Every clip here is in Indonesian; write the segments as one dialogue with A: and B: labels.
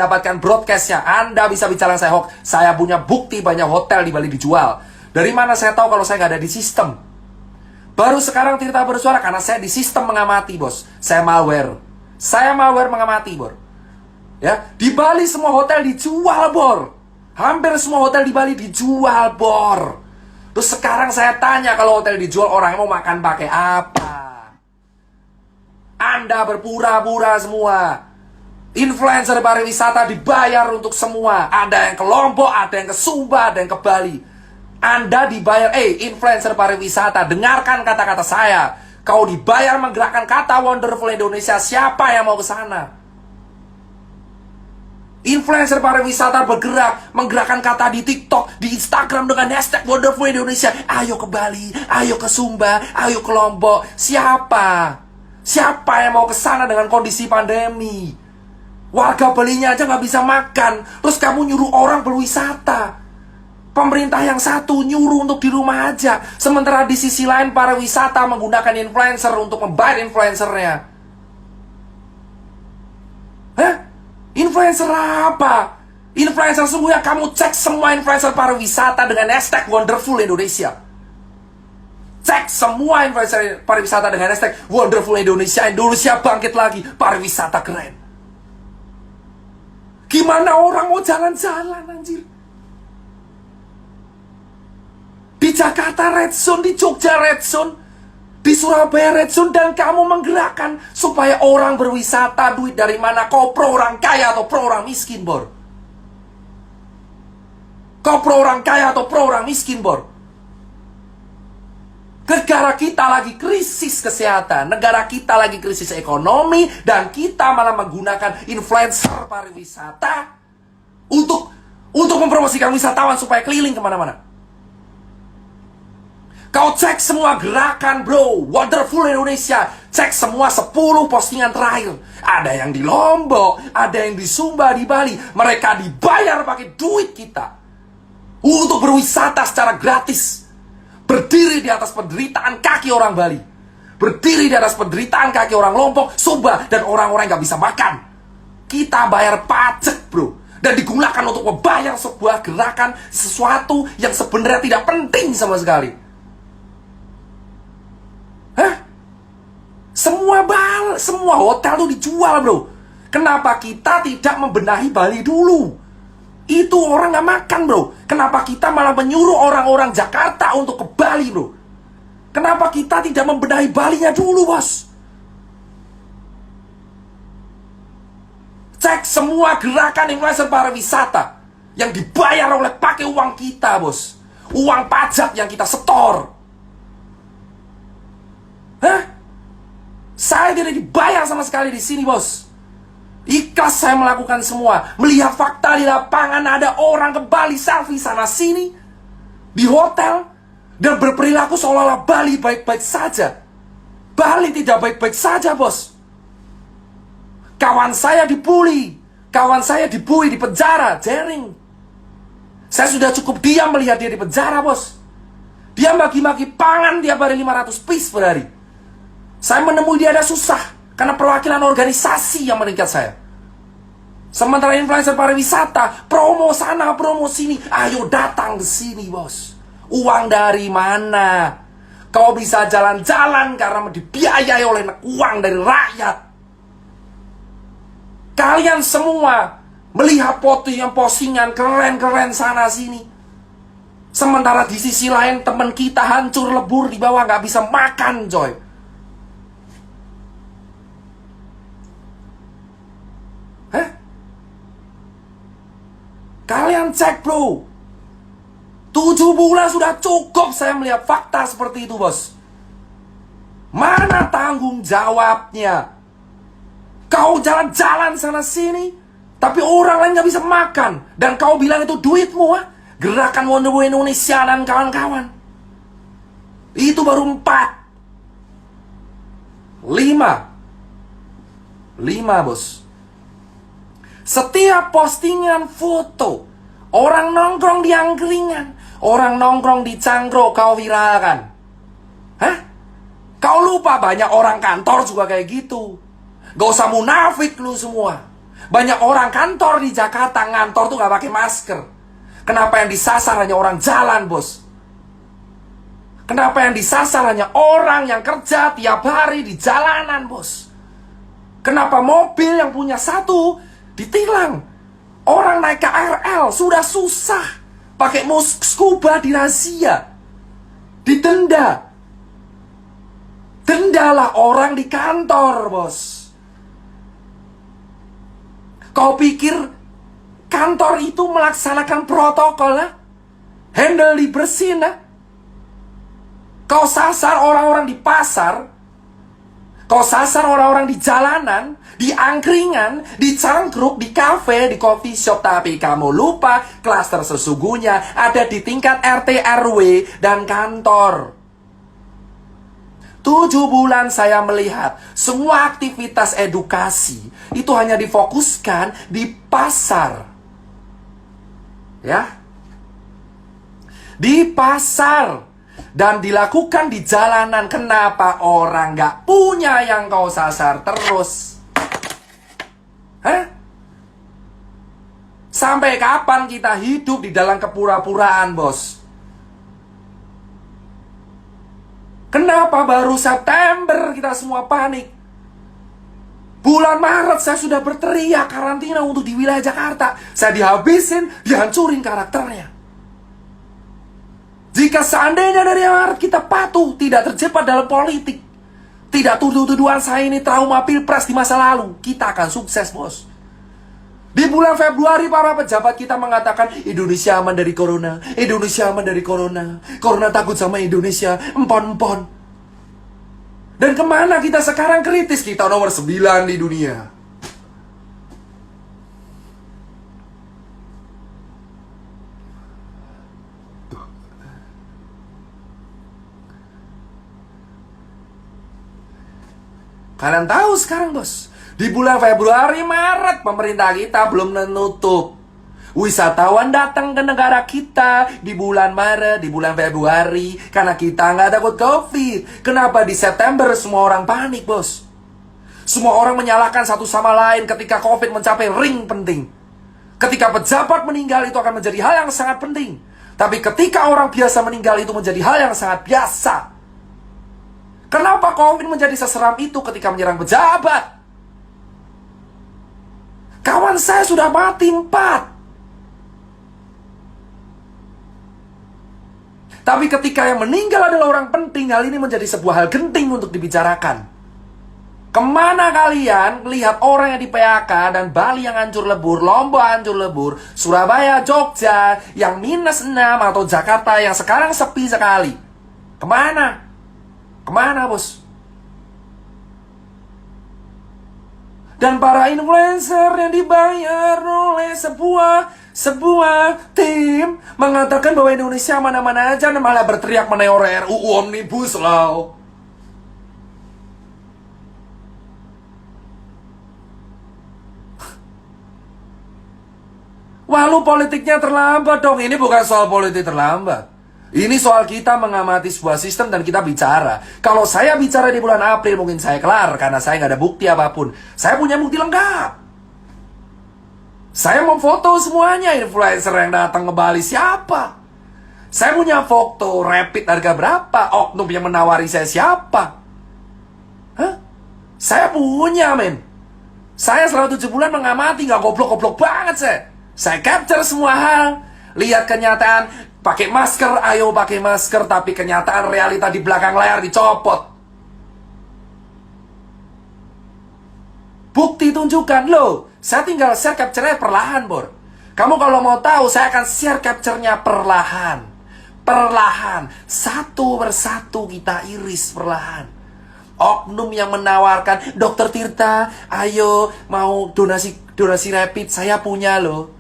A: dapatkan broadcastnya. Anda bisa bicara saya hoax. Saya punya bukti banyak hotel di Bali dijual. Dari mana saya tahu kalau saya nggak ada di sistem? Baru sekarang Tirta bersuara karena saya di sistem mengamati, bos. Saya malware. Saya malware mengamati, bor. Ya, di Bali semua hotel dijual, bor. Hampir semua hotel di Bali dijual, bor. Terus sekarang saya tanya, kalau hotel dijual, orang mau makan pakai apa? Anda berpura-pura semua. Influencer pariwisata dibayar untuk semua. Ada yang ke Lombok, ada yang ke Sumba, ada yang ke Bali. Anda dibayar, influencer pariwisata, dengarkan kata-kata saya. Kau dibayar menggerakkan kata Wonderful Indonesia, siapa yang mau ke sana? Influencer pariwisata bergerak, menggerakkan kata di TikTok, di Instagram dengan hashtag Wonderful Indonesia. Ayo ke Bali, ayo ke Sumba, ayo ke Lombok. Siapa? Siapa yang mau ke sana dengan kondisi pandemi? Warga Balinya aja nggak bisa makan, terus kamu nyuruh orang berwisata. Pemerintah yang satu nyuruh untuk di rumah aja, sementara di sisi lain pariwisata menggunakan influencer untuk membayar influencernya. Hah? Influencer apa? Influencer sungguh, ya kamu cek semua influencer pariwisata dengan hashtag Wonderful Indonesia. Cek semua influencer pariwisata dengan hashtag Wonderful Indonesia. Indonesia bangkit lagi, pariwisata keren. Gimana orang mau jalan-jalan, anjir? Di Jakarta Red Zone, di Jogja Red Zone, di Surabaya Red Zone, dan kamu menggerakkan supaya orang berwisata. Duit dari mana? Kau pro orang kaya atau pro orang miskin, bor? Kau pro orang kaya atau pro orang miskin, bor? Negara kita lagi krisis kesehatan, negara kita lagi krisis ekonomi, dan kita malah menggunakan influencer pariwisata untuk mempromosikan wisatawan supaya keliling kemana-mana. Kau cek semua gerakan, bro, Wonderful Indonesia. Cek semua 10 postingan terakhir. Ada yang di Lombok, ada yang di Sumba, di Bali. Mereka dibayar pakai duit kita untuk berwisata secara gratis. Berdiri di atas penderitaan kaki orang Bali. Berdiri di atas penderitaan kaki orang Lombok, Sumba, dan orang-orang yang gak bisa makan. Kita bayar pajak, bro. Dan digunakan untuk membayar sebuah gerakan, sesuatu yang sebenarnya tidak penting sama sekali. Hah? Semua hotel tuh dijual, bro. Kenapa kita tidak membenahi Bali dulu? Itu orang gak makan, bro. Kenapa kita malah menyuruh orang-orang Jakarta untuk ke Bali, bro? Kenapa kita tidak membenahi Balinya dulu, bos? Cek semua gerakan influencer pariwisata yang dibayar oleh pakai uang kita, bos. Uang pajak yang kita setor. Hah? Saya tidak dibayar sama sekali di sini, bos. Ikhlas saya melakukan semua. Melihat fakta di lapangan, ada orang ke Bali selfie sana sini di hotel dan berperilaku seolah-olah Bali baik-baik saja. Bali tidak baik-baik saja, bos. Kawan saya dibully, kawan saya dibully di penjara, jaring. Saya sudah cukup diam melihat dia di penjara, bos. Dia bagi-bagi pangan tiap hari 500 piece per hari. Saya menemui dia ada susah karena perwakilan organisasi yang meningkat saya. Sementara influencer pariwisata, promo sana, promo sini. Ayo datang ke sini, bos. Uang dari mana? Kau bisa jalan-jalan karena dibiayai oleh uang dari rakyat. Kalian semua melihat postingan keren-keren sana sini. Sementara di sisi lain teman kita hancur lebur di bawah, gak bisa makan, coy. Hah? Kalian cek, bro. 7 bulan sudah cukup saya melihat fakta seperti itu, bos. Mana tanggung jawabnya? Kau jalan-jalan sana sini, tapi orang lain gak bisa makan. Dan kau bilang itu duitmu, ha? Gerakan Wonderful Indonesia dan kawan-kawan. Itu baru 4. 5, bos. Setiap postingan foto orang nongkrong di angkringan, orang nongkrong di cangkruk, kau viralkan. Hah? Kau lupa banyak orang kantor juga kayak gitu. Gak usah munafik lu semua. Banyak orang kantor di Jakarta ngantor tuh gak pakai masker. Kenapa yang disasar hanya orang jalan, bos? Kenapa yang disasar hanya orang yang kerja tiap hari di jalanan, bos? Kenapa mobil yang punya satu ditilang? Orang naik KRL sudah susah, pakai scuba dirazia, didenda. Dendalah orang di kantor, bos. Kau pikir kantor itu melaksanakan protokol, lah? Handle dibersihin, lah? Kau sasar orang-orang di pasar, kau sasar orang-orang di jalanan, di angkringan, di cangkruk, di kafe, di coffee shop. Tapi kamu lupa klaster sesungguhnya ada di tingkat RT, RW, dan kantor. 7 bulan saya melihat semua aktivitas edukasi itu hanya difokuskan di pasar. Ya. Di pasar. Dan dilakukan di jalanan. Kenapa orang gak punya yang kau sasar terus? Hah? Sampai kapan kita hidup di dalam kepura-puraan, bos? Kenapa baru September kita semua panik? Bulan Maret saya sudah berteriak karantina untuk di wilayah Jakarta. Saya dihabisin, dihancurin karakternya. Jika seandainya dari Maret kita patuh, tidak terjebak dalam politik, tidak tuduh-tuduhan saya ini trauma pilpres di masa lalu, kita akan sukses, bos. Di bulan Februari para pejabat kita mengatakan Indonesia aman dari corona, Indonesia aman dari corona, corona takut sama Indonesia, empon-empon. Dan kemana kita sekarang kritis? Kita nomor 9 di dunia. Kalian tahu sekarang, bos, di bulan Februari, Maret, pemerintah kita belum menutup. Wisatawan datang ke negara kita di bulan Maret, di bulan Februari, karena kita nggak takut COVID. Kenapa di September semua orang panik, bos? Semua orang menyalahkan satu sama lain ketika COVID mencapai ring penting. Ketika pejabat meninggal itu akan menjadi hal yang sangat penting. Tapi ketika orang biasa meninggal itu menjadi hal yang sangat biasa. Kenapa COVID menjadi seseram itu ketika menyerang pejabat? Kawan saya sudah mati 4. Tapi ketika yang meninggal adalah orang penting, hal ini menjadi sebuah hal genting untuk dibicarakan. Kemana kalian lihat orang yang di PHK dan Bali yang hancur lebur, Lombok hancur lebur, Surabaya, Jogja yang -6 atau Jakarta yang sekarang sepi sekali? Kemana? Kemana, bos? Dan para influencer yang dibayar oleh sebuah tim mengatakan bahwa Indonesia mana-mana aja dan malah berteriak mengenai RUU Omnibus Law. Walau politiknya terlambat dong. Ini bukan soal politik terlambat. Ini soal kita mengamati sebuah sistem dan kita bicara. Kalau saya bicara di bulan April mungkin saya kelar karena saya nggak ada bukti apapun. Saya punya bukti lengkap. Saya mau foto semuanya, influencer yang datang ke Bali siapa. Saya punya foto rapid harga berapa, oknum yang menawari saya siapa. Hah? Saya punya, men. Saya selama 7 bulan mengamati, nggak goblok-goblok banget saya. Saya capture semua hal. Lihat kenyataan. Pakai masker, ayo pakai masker. Tapi kenyataan realita di belakang layar dicopot. Bukti tunjukkan. Loh, saya tinggal share capture-nya perlahan, Bor. Kamu kalau mau tahu, saya akan share capture-nya perlahan. Perlahan. Satu persatu kita iris perlahan. Oknum yang menawarkan, Dokter Tirta, ayo mau donasi rapid. Saya punya loh.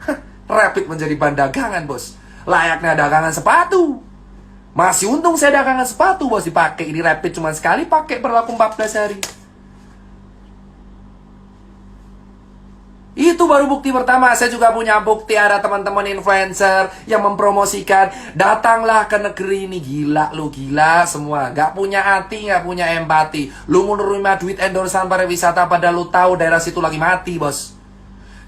A: Rapid menjadi bahan dagangan, bos. Layaknya dagangan sepatu. Masih untung saya dagangan sepatu, bos, dipakai. Ini rapid cuma sekali pakai, berlaku 14 hari. Itu baru bukti pertama. Saya juga punya bukti ada teman-teman influencer yang mempromosikan, datanglah ke negeri ini. Gila lu, gila semua. Gak punya hati, gak punya empati. Lu menerima duit endorsan pariwisata padahal lu tahu daerah situ lagi mati, bos.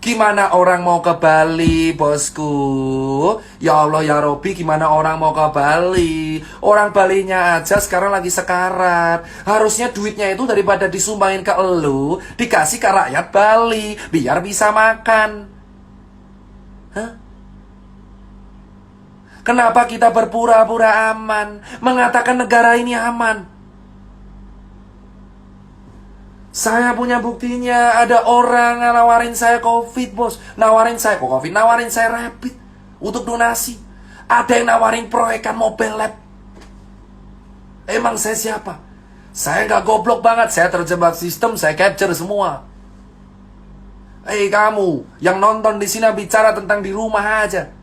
A: Gimana orang mau ke Bali, bosku? Ya Allah ya Robi, gimana orang mau ke Bali? Orang Balinya aja sekarang lagi sekarat. Harusnya duitnya itu daripada disumbangin ke elu, dikasih ke rakyat Bali, biar bisa makan. Hah? Kenapa kita berpura-pura aman, mengatakan negara ini aman? Saya punya buktinya, ada orang nawarin saya COVID, bos. Nawarin saya COVID, nawarin saya rapid untuk donasi. Ada yang nawarin proyekan mobile lab. Emang saya siapa? Saya nggak goblok banget, saya terjebak sistem, saya capture semua. Kamu yang nonton di sini bicara tentang di rumah aja.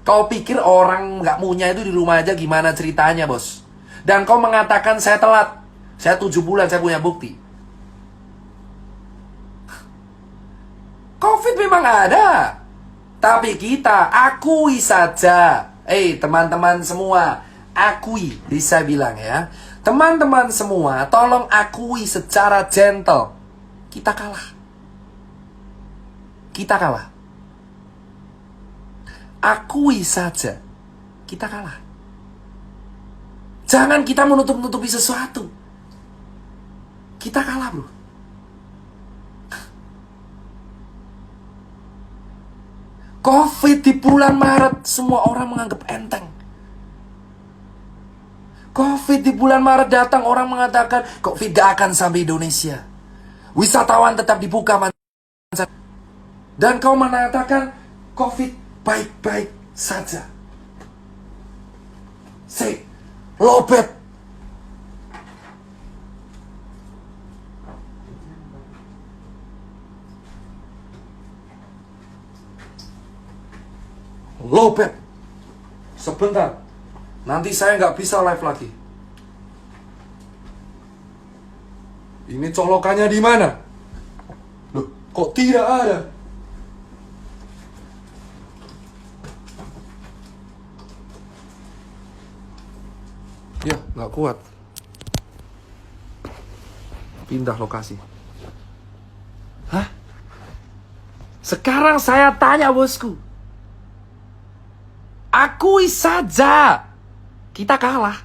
A: Kau pikir orang nggak punya itu di rumah aja gimana ceritanya, bos? Dan kau mengatakan saya telat. Saya 7 bulan, saya punya bukti. COVID memang ada, tapi kita akui saja. Teman-teman semua, akui, bisa bilang ya. Teman-teman semua, tolong akui secara gentle. Kita kalah. Kita kalah. Akui saja, kita kalah. Jangan kita menutup-nutupi sesuatu. Kita kalah, bro. COVID di bulan Maret, semua orang menganggap enteng. COVID di bulan Maret datang, orang mengatakan COVID gak akan sampai Indonesia. Wisatawan tetap dibuka. Dan kau mengatakan COVID baik-baik saja. Lobet. Lobet. Sebentar. Nanti saya nggak bisa live lagi. Ini colokannya di mana? Loh, kok tidak ada? Ya, nggak kuat. Pindah lokasi. Hah? Sekarang saya tanya, bosku. Akui saja, kita kalah.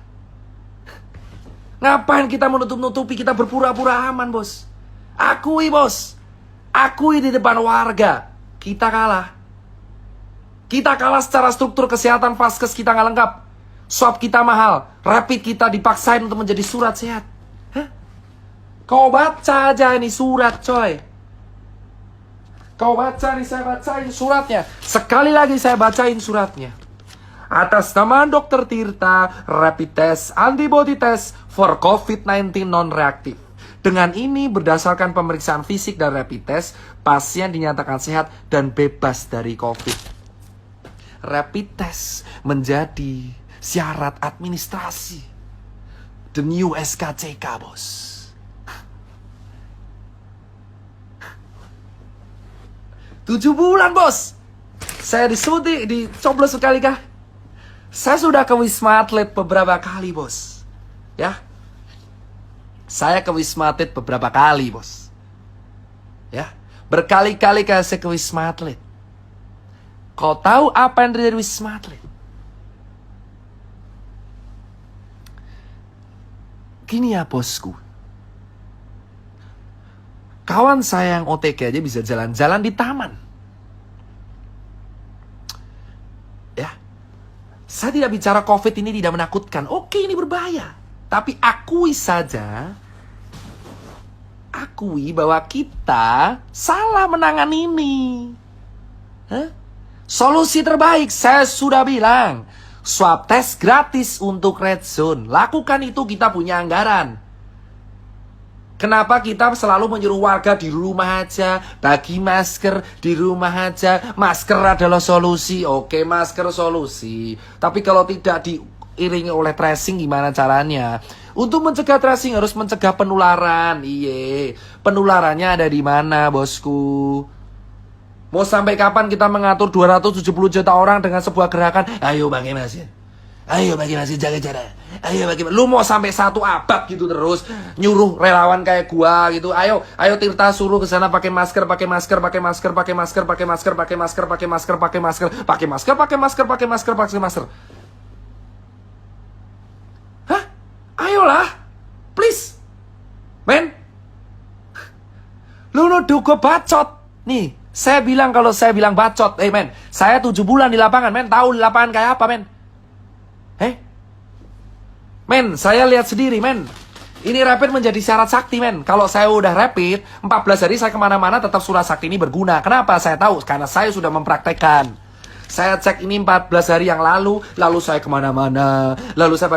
A: Ngapain kita menutup-nutupi, kita berpura-pura aman, bos? Akui, bos. Akui di depan warga, kita kalah. Kita kalah secara struktur kesehatan, vaskes kita nggak lengkap. Swab kita mahal, rapid kita dipaksain untuk menjadi surat sehat. Hah? Kau baca aja ini surat, coy. Kau baca nih, saya bacain suratnya. Sekali lagi saya bacain suratnya. Atas nama Dr. Tirta, rapid test antibody test for COVID-19 non-reaktif. Dengan ini berdasarkan pemeriksaan fisik dan rapid test, pasien dinyatakan sehat dan bebas dari COVID. Rapid test menjadi syarat administrasi. The new SKCK, bos. Tujuh bulan, bos. Saya disuntik, dicoblos sekali kah? Saya sudah ke Wisma Atlet beberapa kali, bos. Ya. Saya ke Wisma Atlet beberapa kali, bos. Ya. Berkali-kali saya ke Wisma Atlet. Kau tahu apa yang terjadi di Wisma Atlet? Gini ya, bosku. Kawan saya yang OTG aja bisa jalan-jalan di taman. Ya. Saya tidak bicara COVID ini tidak menakutkan. Oke, ini berbahaya. Tapi akui saja. Akui bahwa kita salah menangani ini. Hah? Solusi terbaik, saya sudah bilang. Swab test gratis untuk red zone. Lakukan itu, kita punya anggaran. Kenapa kita selalu menyuruh warga di rumah aja, bagi masker di rumah aja, masker adalah solusi. Oke, masker solusi. Tapi kalau tidak diiringi oleh tracing gimana caranya? Untuk mencegah tracing harus mencegah penularan. Iye, penularannya ada di mana, bosku? Mau sampai kapan kita mengatur 270 juta orang dengan sebuah gerakan? Ayo bagaimana sih? Ayo bagi masih jaga jarak. Ayo bagi, lu mau sampai 1 abad gitu terus nyuruh relawan kayak gua gitu. Ayo Tirta suruh ke sana pakai masker, pakai masker, pakai masker, pakai masker, pakai masker, pakai masker, pakai masker, pakai masker, pakai masker, pakai masker, pakai masker, pakai masker. Hah? Ayolah, please, men. Lu nuduh gua bacot. Nih, saya bilang kalau saya bilang bacot, men, saya 7 bulan di lapangan, men, tahu di lapangan kayak apa, men. Men, saya lihat sendiri, men. Ini rapid menjadi syarat sakti, men. Kalau saya udah rapid, 14 hari saya kemana-mana tetap surat sakti ini berguna. Kenapa? Saya tahu, karena saya sudah mempraktekkan. Saya cek ini 14 hari yang lalu saya kemana-mana. Lalu saya